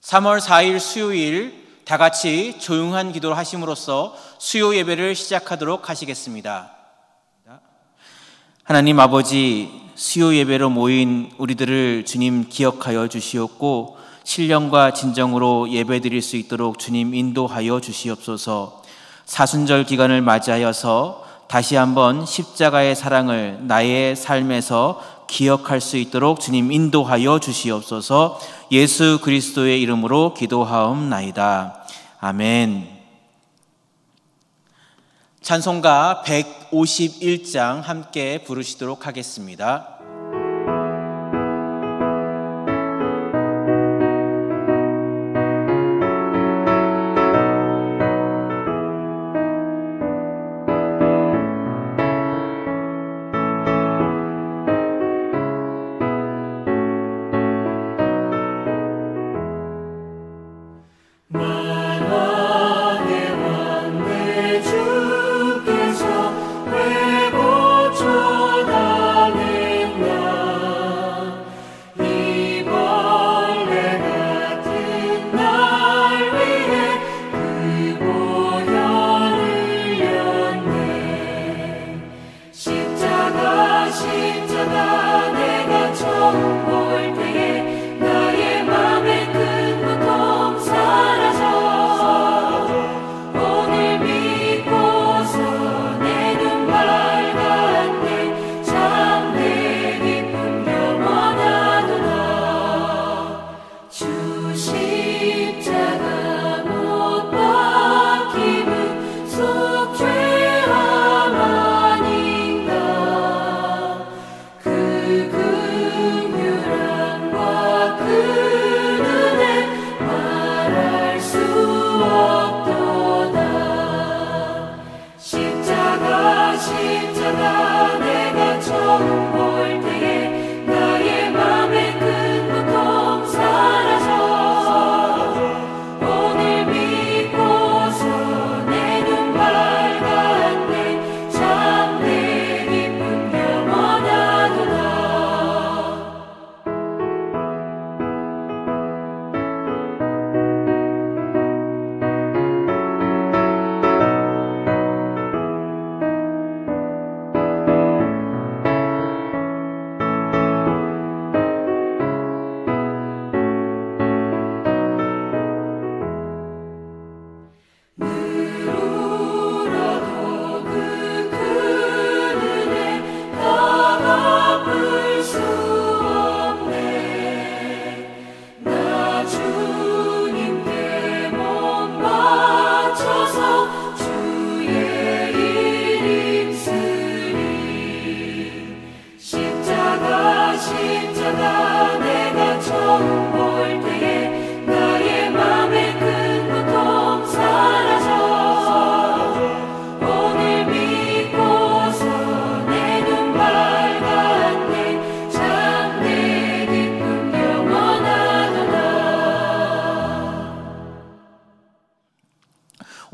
3월 4일 수요일 다 같이 조용한 기도를 하심으로써 수요 예배를 시작하도록 하시겠습니다. 하나님 아버지, 수요 예배로 모인 우리들을 주님 기억하여 주시옵고 신령과 진정으로 예배드릴 수 있도록 주님 인도하여 주시옵소서. 사순절 기간을 맞이하여서 다시 한번 십자가의 사랑을 나의 삶에서 기억할 수 있도록 주님 인도하여 주시옵소서. 예수 그리스도의 이름으로 기도하옵나이다. 아멘. 찬송가 151장 함께 부르시도록 하겠습니다.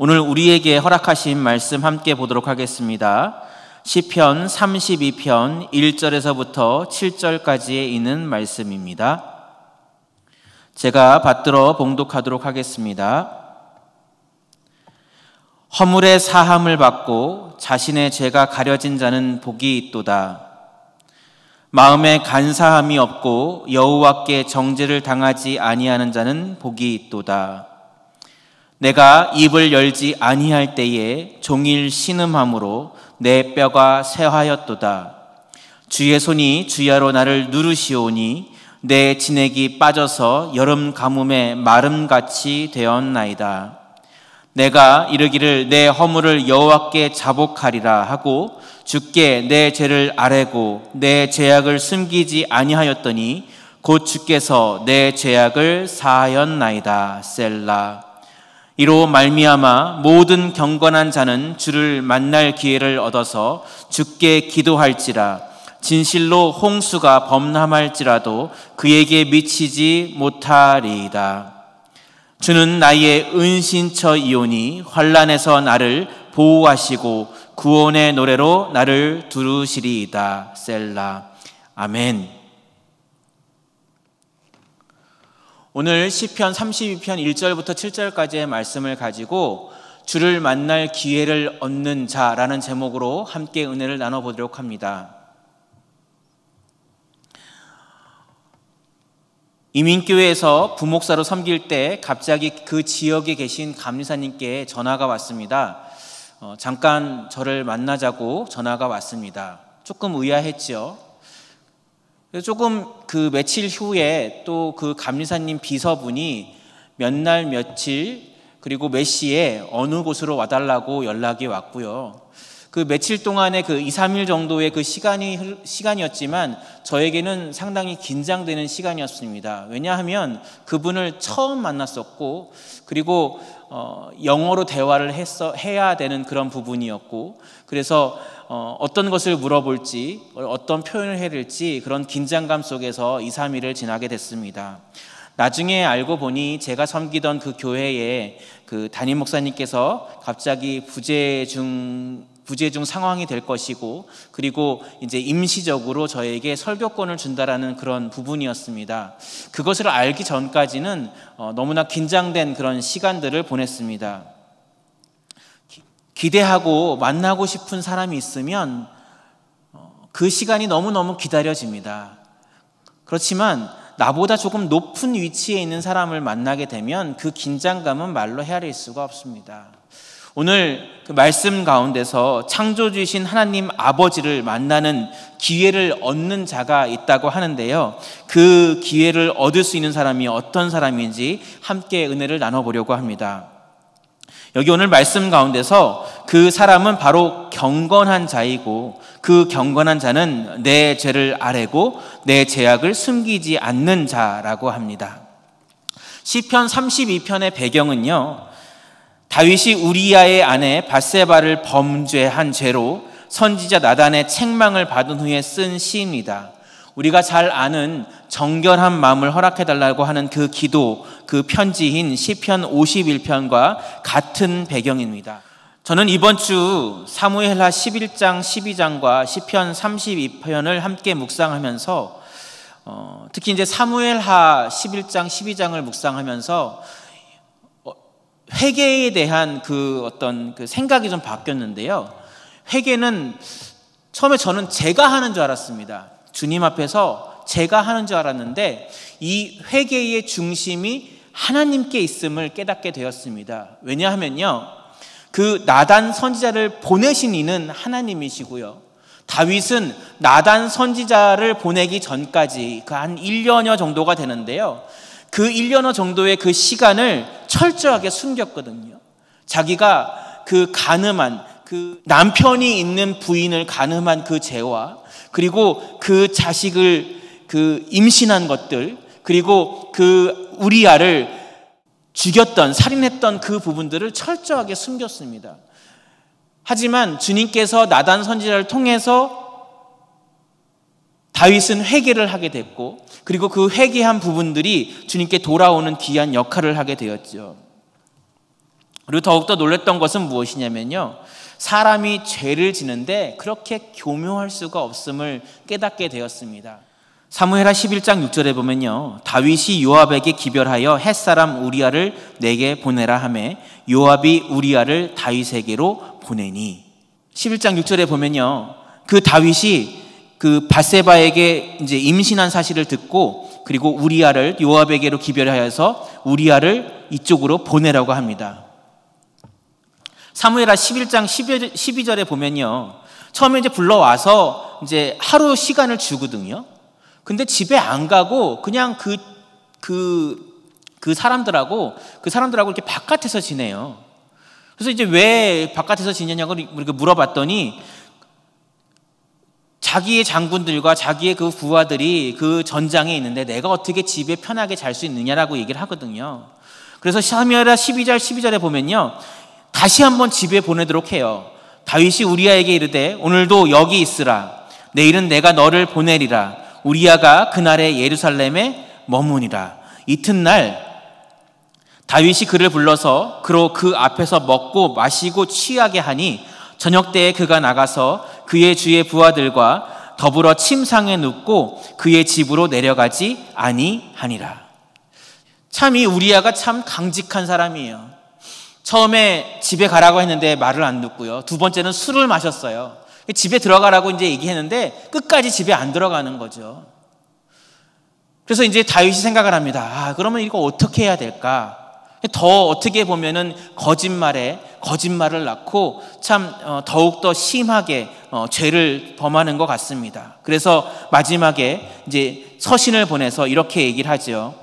오늘 우리에게 허락하신 말씀 함께 보도록 하겠습니다. 시편 32편 1절에서부터 7절까지에 있는 말씀입니다. 제가 받들어 봉독하도록 하겠습니다. 허물의 사함을 받고 자신의 죄가 가려진 자는 복이 있도다. 마음에 간사함이 없고 여호와께 정죄를 당하지 아니하는 자는 복이 있도다. 내가 입을 열지 아니할 때에 종일 신음함으로 내 뼈가 쇠하였도다. 주의 손이 주야로 나를 누르시오니 내 진액이 빠져서 여름 가뭄에 마름같이 되었나이다. 내가 이르기를 내 허물을 여호와께 자복하리라 하고 주께 내 죄를 아뢰고 내 죄악을 숨기지 아니하였더니 곧 주께서 내 죄악을 사하였나이다. 셀라. 이로 말미암아 모든 경건한 자는 주를 만날 기회를 얻어서 주께 기도할지라. 진실로 홍수가 범람할지라도 그에게 미치지 못하리이다. 주는 나의 은신처이오니 환난에서 나를 보호하시고 구원의 노래로 나를 두르시리이다. 셀라. 아멘. 오늘 시편 32편 1절부터 7절까지의 말씀을 가지고 주를 만날 기회를 얻는 자라는 제목으로 함께 은혜를 나눠보도록 합니다. 이민교회에서 부목사로 섬길 때 갑자기 그 지역에 계신 감리사님께 전화가 왔습니다. 잠깐 저를 만나자고 전화가 왔습니다. 조금 의아했죠. 조금 그 며칠 후에 또 그 감리사님 비서분이 몇 날 며칠 그리고 몇 시에 어느 곳으로 와달라고 연락이 왔고요. 그 며칠 동안의 그 2, 3일 정도의 그 시간이었지만 저에게는 상당히 긴장되는 시간이었습니다. 왜냐하면 그분을 처음 만났었고 그리고 영어로 대화를 해야 되는 그런 부분이었고 그래서 어떤 것을 물어볼지 어떤 표현을 해야 될지 그런 긴장감 속에서 2, 3일을 지나게 됐습니다. 나중에 알고 보니 제가 섬기던 그 교회에 그 담임 목사님께서 갑자기 부재중 상황이 될 것이고 그리고 이제 임시적으로 저에게 설교권을 준다라는 그런 부분이었습니다. 그것을 알기 전까지는 너무나 긴장된 그런 시간들을 보냈습니다. 기대하고 만나고 싶은 사람이 있으면 그 시간이 너무너무 기다려집니다. 그렇지만 나보다 조금 높은 위치에 있는 사람을 만나게 되면 그 긴장감은 말로 헤아릴 수가 없습니다. 오늘 그 말씀 가운데서 창조주이신 하나님 아버지를 만나는 기회를 얻는 자가 있다고 하는데요. 그 기회를 얻을 수 있는 사람이 어떤 사람인지 함께 은혜를 나눠보려고 합니다. 여기 오늘 말씀 가운데서 그 사람은 바로 경건한 자이고 그 경건한 자는 내 죄를 아뢰고 내 죄악을 숨기지 않는 자라고 합니다. 시편 32편의 배경은요, 다윗이 우리야의 아내 밧세바를 범죄한 죄로 선지자 나단의 책망을 받은 후에 쓴 시입니다. 우리가 잘 아는 정결한 마음을 허락해달라고 하는 그 기도, 그 편지인 시편 51편과 같은 배경입니다. 저는 이번 주 사무엘하 11장, 12장과 시편 32편을 함께 묵상하면서 특히 이제 사무엘하 11장, 12장을 묵상하면서 회개에 대한 그 어떤 그 생각이 좀 바뀌었는데요. 회개는 처음에 저는 제가 하는 줄 알았습니다. 주님 앞에서 제가 하는 줄 알았는데 이 회개의 중심이 하나님께 있음을 깨닫게 되었습니다. 왜냐하면요, 그 나단 선지자를 보내신 이는 하나님이시고요, 다윗은 나단 선지자를 보내기 전까지 그 한 1년여 정도가 되는데요, 그 1년여 정도의 그 시간을 철저하게 숨겼거든요. 자기가 그 가늠한 그 남편이 있는 부인을 가늠한 그 죄와 그리고 그 자식을 그 임신한 것들 그리고 그 우리아를 죽였던 살인했던 그 부분들을 철저하게 숨겼습니다. 하지만 주님께서 나단 선지자를 통해서 다윗은 회개를 하게 됐고 그리고 그 회개한 부분들이 주님께 돌아오는 귀한 역할을 하게 되었죠. 그리고 더욱더 놀랐던 것은 무엇이냐면요, 사람이 죄를 지는데 그렇게 교묘할 수가 없음을 깨닫게 되었습니다. 사무엘하 11장 6절에 보면요, 다윗이 요압에게 기별하여 햇사람 우리아를 내게 보내라 하매 요압이 우리아를 다윗에게로 보내니. 11장 6절에 보면요, 그 다윗이 그 밧세바에게 이제 임신한 사실을 듣고 그리고 우리아를 요압에게로 기별하여서 우리아를 이쪽으로 보내라고 합니다. 사무엘하 11장 12절에 보면요, 처음에 이제 불러와서 이제 하루 시간을 주거든요. 근데 집에 안 가고 그냥 그 사람들하고 이렇게 바깥에서 지내요. 그래서 이제 왜 바깥에서 지내냐고 우리가 물어봤더니 자기의 장군들과 자기의 그 부하들이 그 전장에 있는데 내가 어떻게 집에 편하게 잘 수 있느냐라고 얘기를 하거든요. 그래서 사무엘하 12절에 보면요, 다시 한번 집에 보내도록 해요. 다윗이 우리아에게 이르되 오늘도 여기 있으라. 내일은 내가 너를 보내리라. 우리아가 그날에 예루살렘에 머무니라. 이튿날 다윗이 그를 불러서 그로 그 앞에서 먹고 마시고 취하게 하니 저녁 때에 그가 나가서 그의 주의 부하들과 더불어 침상에 눕고 그의 집으로 내려가지 아니하니라. 참 이 우리아가 참 강직한 사람이에요. 처음에 집에 가라고 했는데 말을 안 듣고요. 두 번째는 술을 마셨어요. 집에 들어가라고 이제 얘기했는데 끝까지 집에 안 들어가는 거죠. 그래서 이제 다윗이 생각을 합니다. 그러면 이거 어떻게 해야 될까? 더 어떻게 보면은 거짓말을 낳고 참 더욱더 심하게 죄를 범하는 것 같습니다. 그래서 마지막에 이제 서신을 보내서 이렇게 얘기를 하죠.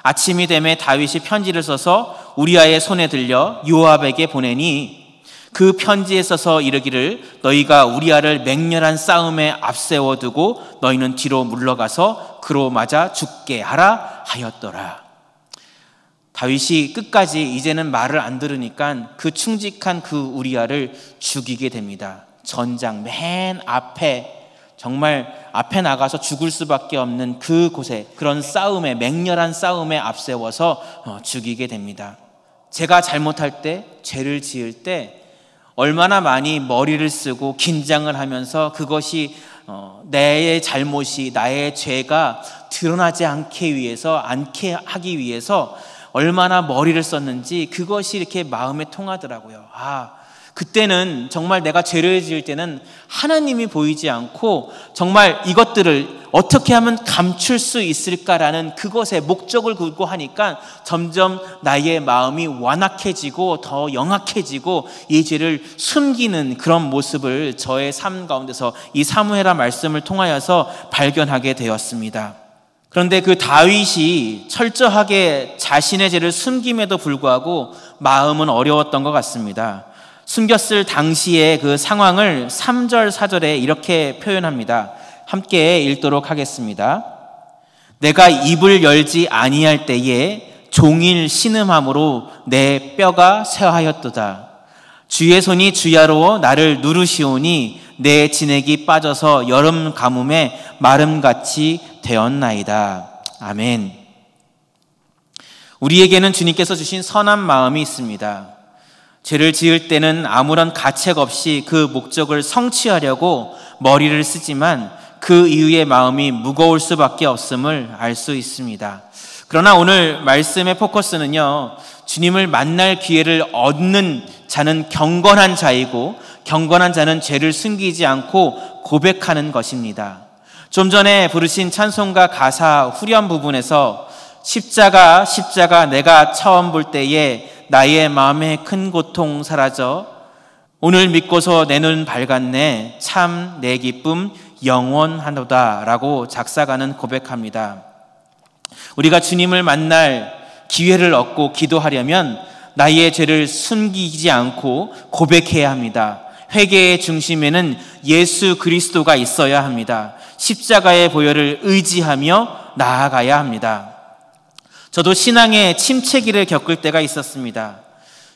아침이 되매 다윗이 편지를 써서 우리아의 손에 들려 요압에게 보내니 그 편지에 써서 이르기를 너희가 우리아를 맹렬한 싸움에 앞세워 두고 너희는 뒤로 물러가서 그로 맞아 죽게 하라 하였더라. 다윗이 끝까지 이제는 말을 안 들으니까 그 충직한 그 우리아를 죽이게 됩니다. 전장 맨 앞에, 정말 앞에 나가서 죽을 수밖에 없는 그곳에, 그런 싸움에, 맹렬한 싸움에 앞세워서 죽이게 됩니다. 제가 잘못할 때, 죄를 지을 때 얼마나 많이 머리를 쓰고 긴장을 하면서 그것이 내 잘못이, 나의 죄가 드러나지 않게 하기 위해서 얼마나 머리를 썼는지 그것이 이렇게 마음에 통하더라고요. 그때는 정말 내가 죄를 지을 때는 하나님이 보이지 않고 정말 이것들을 어떻게 하면 감출 수 있을까라는 그것에 목적을 두고 하니까 점점 나의 마음이 완악해지고 더 영악해지고 이 죄를 숨기는 그런 모습을 저의 삶 가운데서 이 사무엘하 말씀을 통하여서 발견하게 되었습니다. 그런데 그 다윗이 철저하게 자신의 죄를 숨김에도 불구하고 마음은 어려웠던 것 같습니다. 숨겼을 당시의 그 상황을 3절, 4절에 이렇게 표현합니다. 함께 읽도록 하겠습니다. 내가 입을 열지 아니할 때에 종일 신음함으로 내 뼈가 쇠하였도다. 주의 손이 주야로 나를 누르시오니 내 진액이 빠져서 여름 가뭄에 마름같이 되었나이다. 아멘. 우리에게는 주님께서 주신 선한 마음이 있습니다. 죄를 지을 때는 아무런 가책 없이 그 목적을 성취하려고 머리를 쓰지만 그 이후의 마음이 무거울 수밖에 없음을 알 수 있습니다. 그러나 오늘 말씀의 포커스는요, 주님을 만날 기회를 얻는 자는 경건한 자이고 경건한 자는 죄를 숨기지 않고 고백하는 것입니다. 좀 전에 부르신 찬송가 가사 후렴 부분에서 십자가 내가 처음 볼 때에 나의 마음의 큰 고통 사라져 오늘 믿고서 내 눈 밝았네 참 내 기쁨 영원하도다 라고 작사가는 고백합니다. 우리가 주님을 만날 기회를 얻고 기도하려면 나의 죄를 숨기지 않고 고백해야 합니다. 회개의 중심에는 예수 그리스도가 있어야 합니다. 십자가의 보혈을 의지하며 나아가야 합니다. 저도 신앙의 침체기를 겪을 때가 있었습니다.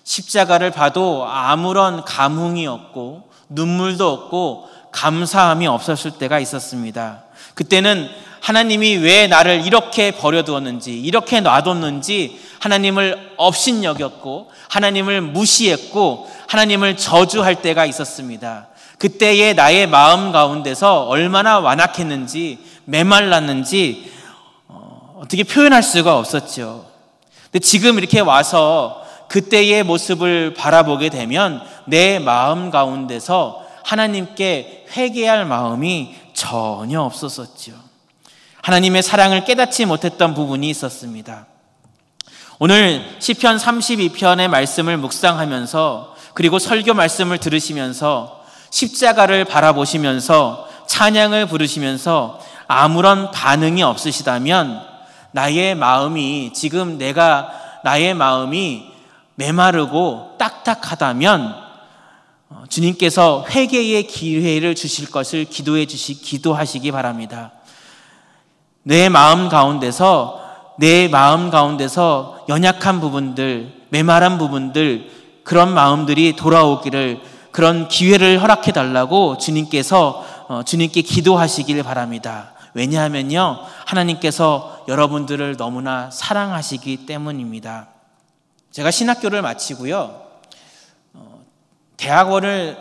십자가를 봐도 아무런 감흥이 없고 눈물도 없고 감사함이 없었을 때가 있었습니다. 그때는 하나님이 왜 나를 이렇게 버려두었는지, 이렇게 놔뒀는지 하나님을 업신여겼고 하나님을 무시했고 하나님을 저주할 때가 있었습니다. 그때의 나의 마음 가운데서 얼마나 완악했는지, 메말랐는지 어떻게 표현할 수가 없었죠. 근데 지금 이렇게 와서 그때의 모습을 바라보게 되면 내 마음 가운데서 하나님께 회개할 마음이 전혀 없었었죠. 하나님의 사랑을 깨닫지 못했던 부분이 있었습니다. 오늘 시편 32편의 말씀을 묵상하면서 그리고 설교 말씀을 들으시면서 십자가를 바라보시면서 찬양을 부르시면서 아무런 반응이 없으시다면 나의 마음이 나의 마음이 메마르고 딱딱하다면 주님께서 회개의 기회를 주실 것을 기도하시기 바랍니다. 내 마음 가운데서 연약한 부분들, 메마른 부분들, 그런 마음들이 돌아오기를, 그런 기회를 허락해 달라고 주님께 기도하시길 바랍니다. 왜냐하면요, 하나님께서 여러분들을 너무나 사랑하시기 때문입니다. 제가 신학교를 마치고요, 대학원을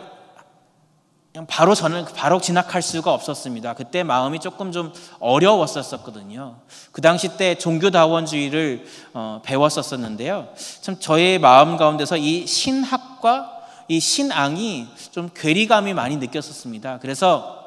그냥 저는 바로 진학할 수가 없었습니다. 그때 마음이 조금 좀 어려웠었거든요. 그 당시 때 종교다원주의를 배웠었는데요. 참 저의 마음 가운데서 이 신학과 이 신앙이 좀 괴리감이 많이 느꼈었습니다. 그래서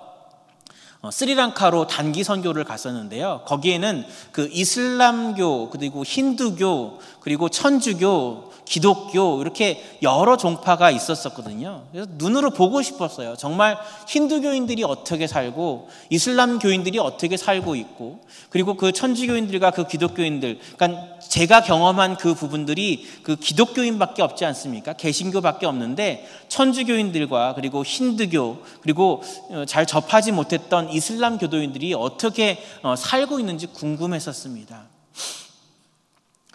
스리랑카로 단기 선교를 갔었는데요. 거기에는 그 이슬람교, 그리고 힌두교, 그리고 천주교, 기독교 이렇게 여러 종파가 있었거든요. 그래서 눈으로 보고 싶었어요. 정말 힌두교인들이 어떻게 살고 이슬람교인들이 어떻게 살고 있고, 그리고 그 천주교인들과 그 기독교인들, 그러니까 제가 경험한 그 부분들이 그 기독교인밖에 없지 않습니까? 개신교밖에 없는데 천주교인들과 그리고 힌두교, 그리고 잘 접하지 못했던 이슬람 교도인들이 어떻게 살고 있는지 궁금했었습니다.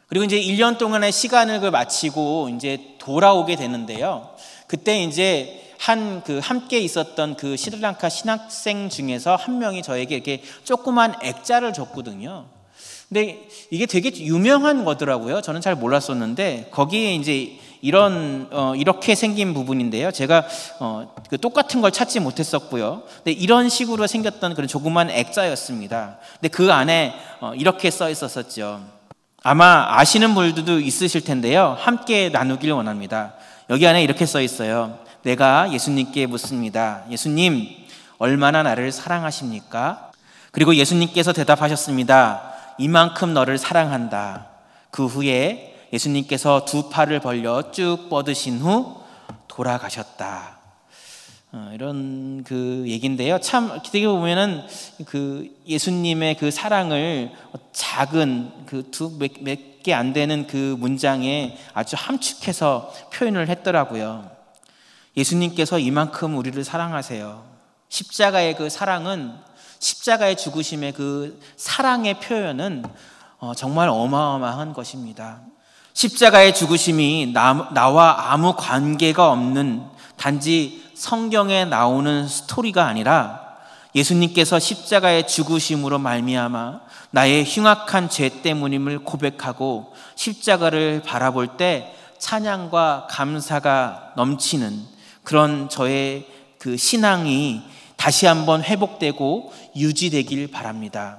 그리고 이제 1년 동안의 시간을 마치고 이제 돌아오게 되는데요. 그때 이제 함께 있었던 그 스리랑카 신학생 중에서 한 명이 저에게 이렇게 조그만 액자를 줬거든요. 근데 이게 되게 유명한 거더라고요. 저는 잘 몰랐었는데 거기에 이제 이렇게 생긴 부분인데요. 제가 그 똑같은 걸 찾지 못했었고요. 근데 이런 식으로 생겼던 그런 조그만 액자였습니다. 근데 그 안에 이렇게 써 있었었죠. 아마 아시는 분들도 있으실 텐데요. 함께 나누길 원합니다. 여기 안에 이렇게 써 있어요. 내가 예수님께 묻습니다. 예수님, 얼마나 나를 사랑하십니까? 그리고 예수님께서 대답하셨습니다. 이만큼 너를 사랑한다. 그 후에 예수님께서 두 팔을 벌려 쭉 뻗으신 후 돌아가셨다. 이런 그 얘기인데요. 참 어떻게 보면은 그 예수님의 그 사랑을 작은 그 몇 개 안 되는 그 문장에 아주 함축해서 표현을 했더라고요. 예수님께서 이만큼 우리를 사랑하세요. 십자가의 그 사랑은, 십자가의 죽으심의 그 사랑의 표현은 정말 어마어마한 것입니다. 십자가의 죽으심이 나와 아무 관계가 없는, 단지 성경에 나오는 스토리가 아니라 예수님께서 십자가의 죽으심으로 말미암아 나의 흉악한 죄 때문임을 고백하고 십자가를 바라볼 때 찬양과 감사가 넘치는 그런 저의 그 신앙이 다시 한번 회복되고 유지되길 바랍니다.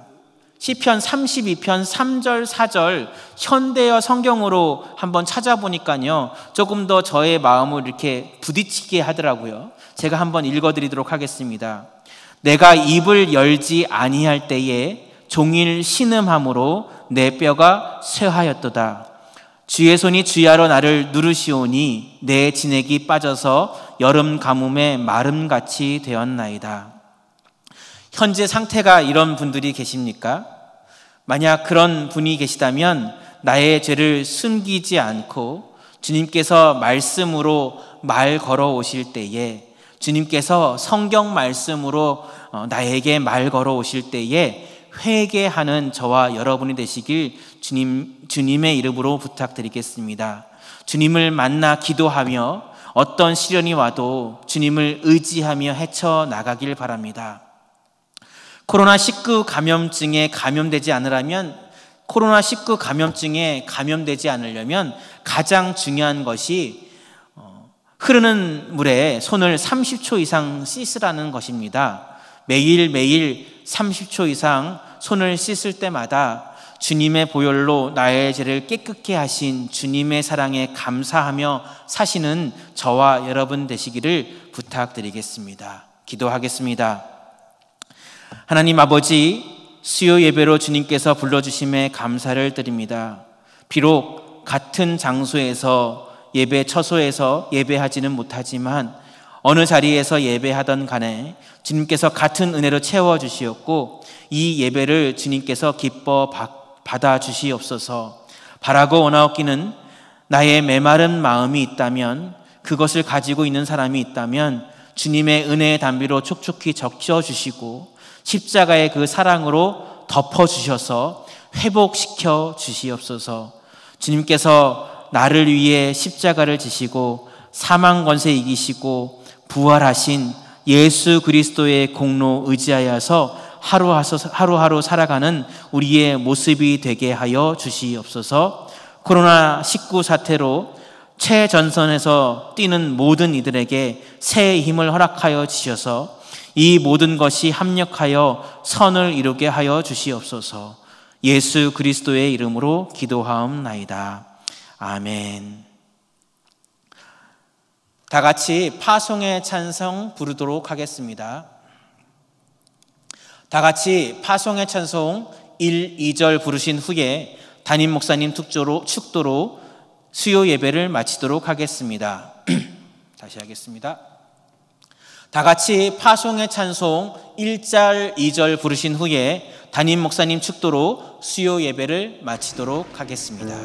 시편 32편 3절 4절 현대어 성경으로 한번 찾아보니까요, 조금 더 저의 마음을 이렇게 부딪히게 하더라고요. 제가 한번 읽어드리도록 하겠습니다. 내가 입을 열지 아니할 때에 종일 신음함으로 내 뼈가 쇠하였도다. 주의 손이 주야로 나를 누르시오니 내 진액이 빠져서 여름 가뭄에 마름같이 되었나이다. 현재 상태가 이런 분들이 계십니까? 만약 그런 분이 계시다면 나의 죄를 숨기지 않고 주님께서 말씀으로 말 걸어오실 때에, 주님께서 성경 말씀으로 나에게 말 걸어오실 때에 회개하는 저와 여러분이 되시길 주님의 이름으로 부탁드리겠습니다. 주님을 만나 기도하며 어떤 시련이 와도 주님을 의지하며 헤쳐나가길 바랍니다. 코로나19 감염증에 감염되지 않으려면, 코로나19 감염증에 감염되지 않으려면 가장 중요한 것이 흐르는 물에 손을 30초 이상 씻으라는 것입니다. 매일매일 30초 이상 손을 씻을 때마다 주님의 보혈로 나의 죄를 깨끗게 하신 주님의 사랑에 감사하며 사시는 저와 여러분 되시기를 부탁드리겠습니다. 기도하겠습니다. 하나님 아버지, 수요 예배로 주님께서 불러주심에 감사를 드립니다. 비록 같은 장소에서 예배 처소에서 예배하지는 못하지만 어느 자리에서 예배하던 간에 주님께서 같은 은혜로 채워주시었고 이 예배를 주님께서 기뻐 받아주시옵소서. 바라고 원하옵기는 나의 메마른 마음이 있다면, 그것을 가지고 있는 사람이 있다면 주님의 은혜의 담비로 촉촉히 적셔주시고 십자가의 그 사랑으로 덮어주셔서 회복시켜 주시옵소서. 주님께서 나를 위해 십자가를 지시고 사망 권세 이기시고 부활하신 예수 그리스도의 공로 의지하여서 하루하루 살아가는 우리의 모습이 되게 하여 주시옵소서. 코로나19 사태로 최전선에서 뛰는 모든 이들에게 새해 힘을 허락하여 주셔서 이 모든 것이 합력하여 선을 이루게 하여 주시옵소서. 예수 그리스도의 이름으로 기도하옵나이다. 아멘. 다 같이 파송의 찬송 부르도록 하겠습니다. 다 같이 파송의 찬송 1, 2절 부르신 후에 담임 목사님 축도로 수요 예배를 마치도록 하겠습니다. 다시 하겠습니다. 다 같이 파송의 찬송 1절, 2절 부르신 후에 담임 목사님 축도로 수요 예배를 마치도록 하겠습니다.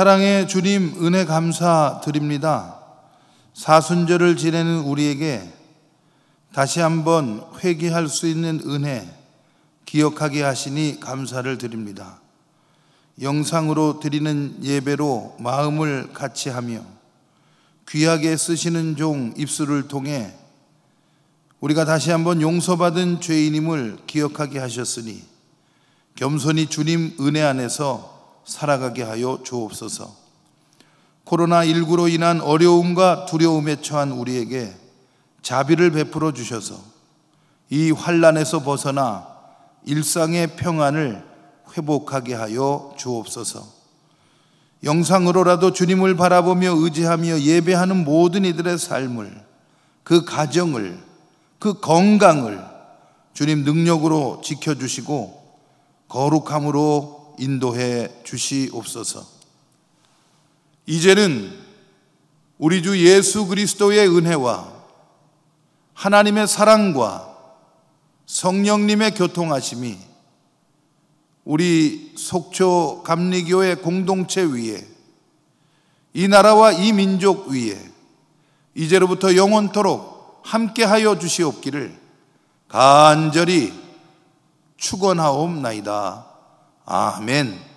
사랑의 주님, 은혜 감사드립니다. 사순절을 지내는 우리에게 다시 한번 회개할 수 있는 은혜 기억하게 하시니 감사를 드립니다. 영상으로 드리는 예배로 마음을 같이 하며 귀하게 쓰시는 종 입술을 통해 우리가 다시 한번 용서받은 죄인임을 기억하게 하셨으니 겸손히 주님 은혜 안에서 살아가게 하여 주옵소서. 코로나19로 인한 어려움과 두려움에 처한 우리에게 자비를 베풀어 주셔서 이 환난에서 벗어나 일상의 평안을 회복하게 하여 주옵소서. 영상으로라도 주님을 바라보며 의지하며 예배하는 모든 이들의 삶을, 그 가정을, 그 건강을 주님 능력으로 지켜주시고 거룩함으로 인도해 주시옵소서. 이제는 우리 주 예수 그리스도의 은혜와 하나님의 사랑과 성령님의 교통하심이 우리 속초 감리교회 공동체 위에, 이 나라와 이 민족 위에 이제로부터 영원토록 함께하여 주시옵기를 간절히 축원하옵나이다. 아멘.